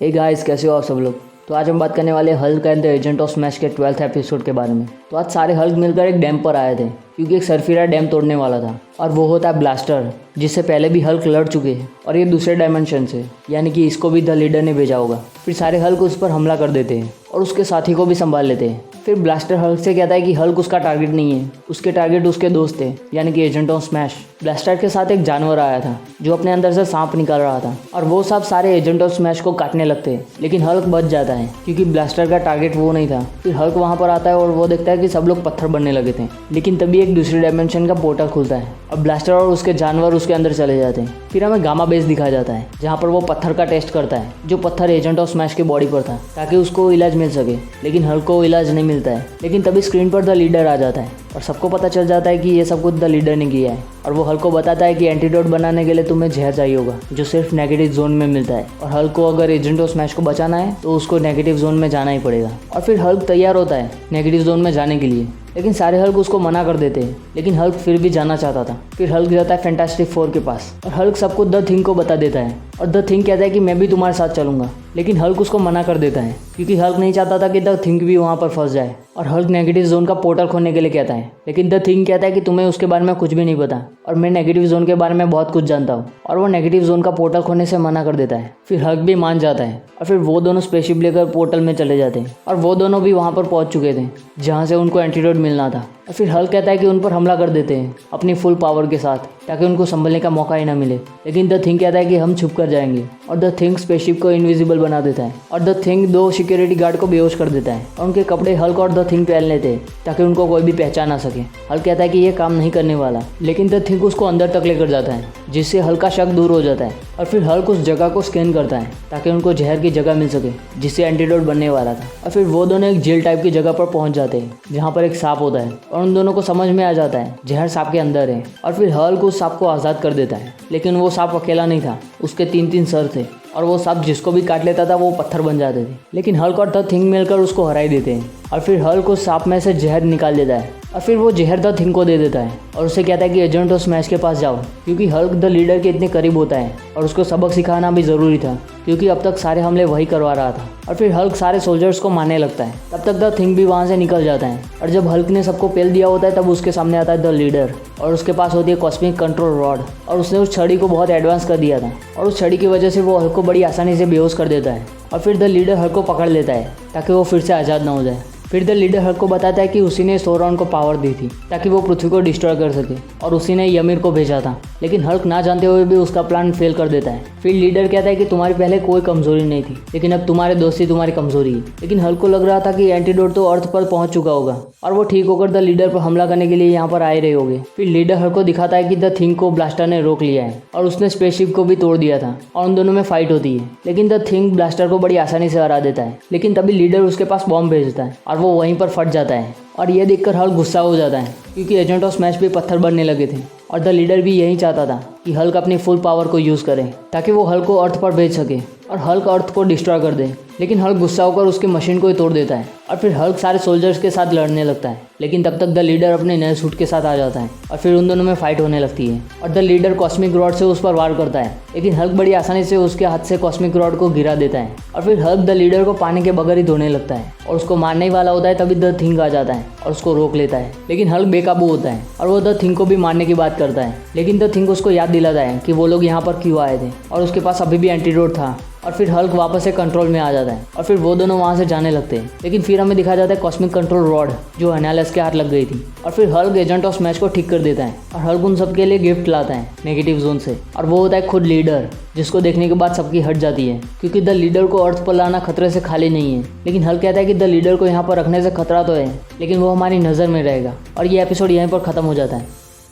Hey guys, कैसे हो आप सब लोग। तो आज हम बात करने वाले Hulk and the agent of smash के 12th एपिसोड के बारे में। तो आज सारे हल्क मिलकर एक डैम पर आए थे क्योंकि एक सरफिरा डैम तोड़ने वाला था और वो होता है ब्लास्टर, जिससे पहले भी हल्क लड़ चुके हैं और ये दूसरे डायमेंशन से, यानी कि इसको भी द लीडर ने भेजा होगा। फिर सारे हल्क उस पर हमला कर देते हैं और उसके साथी को भी संभाल लेते हैं। फिर ब्लास्टर हल्क से कहता है कि हल्क उसका टारगेट नहीं है, उसके टारगेट उसके दोस्त थे, यानी कि एजेंट ऑफ स्मैश। ब्लास्टर के साथ एक जानवर आया था जो अपने अंदर से सांप निकाल रहा था और वो सांप सारे एजेंट ऑफ स्मैश को काटने लगते हैं, लेकिन हल्क बच जाता है क्योंकि ब्लास्टर का टारगेट वो नहीं था। फिर हल्क वहाँ पर आता है और वो देखता है कि सब लोग पत्थर बनने लगे थे, लेकिन तभी एक दूसरे डायमेंशन का पोर्टल खुलता है और ब्लास्टर और उसके जानवर उसके अंदर चले जाते हैं। फिर हमें गामा बेस दिखाया जाता है जहाँ पर वो पत्थर का टेस्ट करता है, जो पत्थर एजेंट ऑफ स्मैश की बॉडी पर था, ताकि उसको इलाज मिल सके, लेकिन हल्क को इलाज नहीं मिलता है। लेकिन तभी स्क्रीन पर द लीडर आ जाता है और सबको पता चल जाता है कि ये सब कुछ द लीडर ने किया है और वो हल्क को बताता है कि एंटीडोट बनाने के लिए तुम्हें जहर चाहिए होगा जो सिर्फ नेगेटिव जोन में मिलता है और हल्क को अगर एजेंट ऑफ स्मैश को बचाना है तो उसको नेगेटिव जोन में जाना ही पड़ेगा। और फिर हल्क तैयार होता है नेगेटिव जोन में जाने के लिए, लेकिन सारे हल्क उसको मना कर देते हैं, लेकिन हल्क फिर भी जाना चाहता था। फिर हल्क जाता है फैंटास्टिक फोर के पास और हल्क सबको द थिंग को बता देता है और द थिंग कहता है कि मैं भी तुम्हारे साथ चलूंगा, लेकिन हल्क उसको मना कर देता है क्योंकि हल्क नहीं चाहता था कि द थिंग भी वहाँ पर फंस जाए। और हल्क नेगेटिव जोन का पोर्टल खोलने के लिए कहता है, लेकिन द थिंग कहता है कि तुम्हें उसके बारे में कुछ भी नहीं पता और मैं नेगेटिव जोन के बारे में बहुत कुछ जानता हूँ, और वो नेगेटिव जोन का पोर्टल खोलने से मना कर देता है। फिर हल्क भी मान जाता है और फिर वो दोनों स्पेसशिप लेकर पोर्टल में चले जाते हैं और वो दोनों भी वहाँ पर पहुँच चुके थे जहाँ से उनको एंटीडोट मिलना था। और फिर हल्क कहता है कि उन पर हमला कर देते हैं अपनी फुल पावर के साथ ताकि उनको संभलने का मौका ही ना मिले, लेकिन द थिंग कहता है कि हम छुप कर जाएंगे और द थिंग स्पेसशिप को इनविजिबल बना देता है और द थिंग दो सिक्योरिटी गार्ड को बेहोश कर देता है और उनके कपड़े हल्क और द थिंग पहन लेते हैं ताकि उनको कोई भी पहचान ना सके। हल्क कहता है कि ये काम नहीं करने वाला, लेकिन द थिंग उसको अंदर तक लेकर जाता है जिससे हल्क का शक दूर हो जाता है और फिर हल्क उस जगह को स्कैन करता है ताकि उनको जहर की जगह मिल सके जिससे एंटीडोट बनने वाला था। और फिर वो दोनों एक जेल टाइप की जगह पर पहुंच जाते हैं जहाँ पर एक सांप होता है और उन दोनों को समझ में आ जाता है जहर सांप के अंदर है और फिर हल्क उस सांप को आज़ाद कर देता है। लेकिन वो सांप अकेला नहीं था, उसके 3-3 सर थे और वो सांप जिसको भी काट लेता था वो पत्थर बन जाते थे, लेकिन हल्क और द थिंग मिलकर उसको हरा ही देते हैं। और फिर हल्क उस सांप में से जहर निकाल देता है और फिर वो जहर द थिंग को दे देता है और उसे कहता है कि एजेंट ऑफ स्मैश के पास जाओ, क्योंकि हल्क द लीडर के इतने करीब होता है और उसको सबक सिखाना भी ज़रूरी था क्योंकि अब तक सारे हमले वही करवा रहा था। और फिर हल्क सारे सोल्जर्स को मारने लगता है। तब तक द थिंग भी वहाँ से निकल जाता है और जब हल्क ने सबको पेल दिया होता है तब उसके सामने आता है द लीडर और उसके पास होती है कॉस्मिक कंट्रोल रॉड और उसने उस छड़ी को बहुत एडवांस कर दिया था और उस छड़ी की वजह से वो हल्क को बड़ी आसानी से बेहोश कर देता है। और फिर द लीडर हल्क को पकड़ लेता है ताकि वो फिर से आज़ाद ना हो जाए। फिर द लीडर हल्क को बताता है कि उसी ने सोरॉन को पावर दी थी ताकि वो पृथ्वी को डिस्ट्रॉय कर सके और उसी ने ymir को भेजा था, लेकिन हल्क ना जानते हुए भी उसका प्लान फेल कर देता है। फिर लीडर कहता है कि तुम्हारी पहले कोई कमजोरी नहीं थी, लेकिन अब तुम्हारे दोस्त ही तुम्हारी कमजोरी है। लेकिन हल्क को लग रहा था कि एंटीडोट तो अर्थ पर पहुंच चुका होगा और वो ठीक होकर द लीडर पर हमला करने के लिए यहाँ पर आए रहे होंगे। फिर लीडर हल्क को दिखाता है कि द थिंग को ब्लास्टर ने रोक लिया है और उसने स्पेसशिप को भी तोड़ दिया था और उन दोनों में फाइट होती है, लेकिन द थिंग ब्लास्टर को बड़ी आसानी से हरा देता है। लेकिन तभी लीडर उसके पास बॉम्ब भेजता है और वो वहीं पर फट जाता है और यह देखकर हल्क गुस्सा हो जाता है क्योंकि एजेंट ऑफ स्मैश भी पत्थर बनने लगे थे और द लीडर भी यही चाहता था कि हल्क अपनी फुल पावर को यूज़ करे ताकि वो हल्क को अर्थ पर भेज सके और हल्क अर्थ को डिस्ट्रॉय कर दे। लेकिन हल्क गुस्सा होकर उसकी मशीन को ही तोड़ देता है और फिर हल्क सारे सोल्जर्स के साथ लड़ने लगता है, लेकिन तब तक द लीडर अपने नए सूट के साथ आ जाता है और फिर उन दोनों में फाइट होने लगती है और द लीडर कॉस्मिक रॉड से उस पर वार करता है, लेकिन हल्क बड़ी आसानी से उसके हाथ से कॉस्मिक रॉड को गिरा देता है और फिर हल्क द लीडर को पानी के बगैर ही धोने लगता है और उसको मारने ही वाला होता है। तभी द थिंग आ जाता है और उसको रोक लेता है, लेकिन हल्क बेकाबू होता है और वो द थिंग को भी मारने की बात करता है, लेकिन द थिंग उसको याद दिलाता है कि वो लोग यहाँ पर क्यों आए थे और उसके पास अभी भी एंटीडोट था। और फिर हल्क वापस से कंट्रोल में आ जाता है और फिर वो दोनों वहाँ से जाने लगते हैं, लेकिन फिर हमें दिखाया जाता है कॉस्मिक कंट्रोल रॉड जो एनालिस के हाथ लग गई थी और फिर हल्क एजेंट ऑफ स्मैश को ठीक कर देता है और हल्क उन सबके लिए गिफ्ट लाता है नेगेटिव जोन से और वो होता है खुद लीडर, जिसको देखने के बाद सबकी हट जाती है क्योंकि द लीडर को अर्थ पर लाना खतरे से खाली नहीं है। लेकिन हल्क कहता है कि द लीडर को यहाँ पर रखने से खतरा तो है, लेकिन वो हमारी नज़र में रहेगा। और ये एपिसोड यहीं पर ख़त्म हो जाता है।